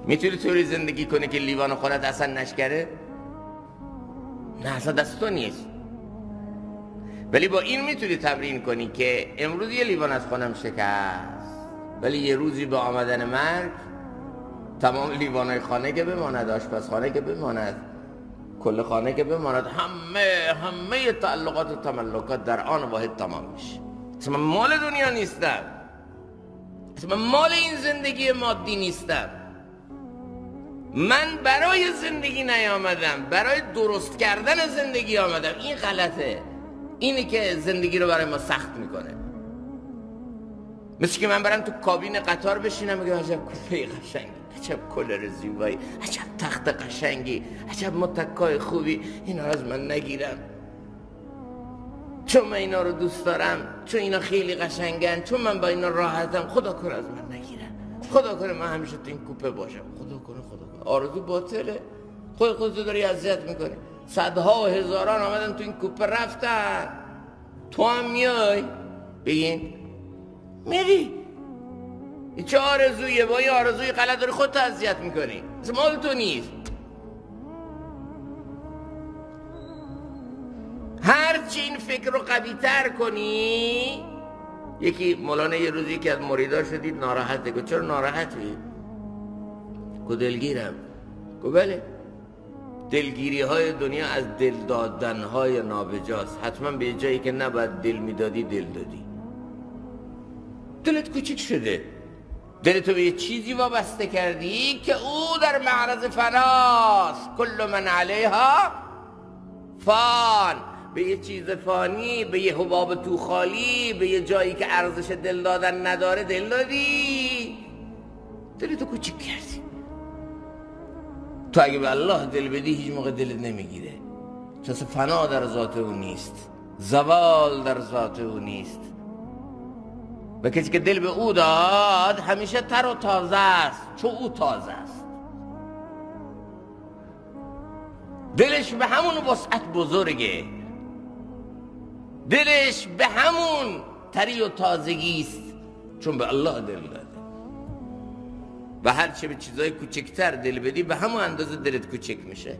میتونی طوری زندگی کنی که لیوان خونت اصلا نشکره؟ نه، اصلا دست تو نیست. ولی با این میتونی تمرین کنی که امروز یه لیوان از خونم شکست، ولی یه روزی به آمدن مرگ تمام لیوانای خانه که بماند، آشپزخانه که بماند، کل خانه که بماند، همه تعلقات و تملکات در آن واحد تمام میشه. اصلا من مال دنیا نیستم، اصلا من مال این زندگی مادی نیستم. من برای زندگی نیامدم، برای درست کردن زندگی آمدم. این غلطه، اینی که زندگی رو برای ما سخت میکنه. مثل که من برم تو کابین قطار بشینم میگم عجب کوپه قشنگی، عجب کولر زیبایی، عجب تخت قشنگی، عجب متکای خوبی، اینا رو از من نگیرم، چون من اینا رو دوست دارم، چون اینا خیلی قشنگن، چون من با اینا راحتم. خدا کنه از من نگیرم، خدا کنه من همیشه تو این کوپه باشم، خدا کنه. آرزو باطله، خودتو داری اذیت میکنی. صدها و هزاران آمدن تو این کوپه رفتن، تو هم میای بگین میری. این چه آرزویه؟ با این آرزوی غلط داری خودتو اذیت میکنی، اصلا مال تو نیست. هرچی این فکر رو قوی تر کنی. یکی مولانا یه روزی که از مریدا شدید ناراحته، گفت چرا ناراحتی؟ گفت دلگیرم. گفت بله، دلگیری های دنیا از دل دادن های نابجاست. حتما به جایی که نباید دل میدادی دل دادی. دلت کوچیک شده، دلتو به یه چیزی وابسته کردی که او در معرض فناست. کل من علیها فان، به یه چیز فانی، به یه حباب تو خالی، به یه جایی که ارزش دل دادن نداره دل دادی، دلتو کوچیک کردی. تو اگه به الله دل بدی هیچ موقع دلت نمیگیره، چون فنا در ذات او نیست، زوال در ذات او نیست. و کسی که دل به او داد همیشه تر و تازه است، چون او تازه است. دلش به همون وسعت بزرگه، دلش به همون تری و تازگی است، چون به الله دل داده. و هرچه به چیزای کوچکتر دل بدی به همون اندازه دلت کوچک میشه.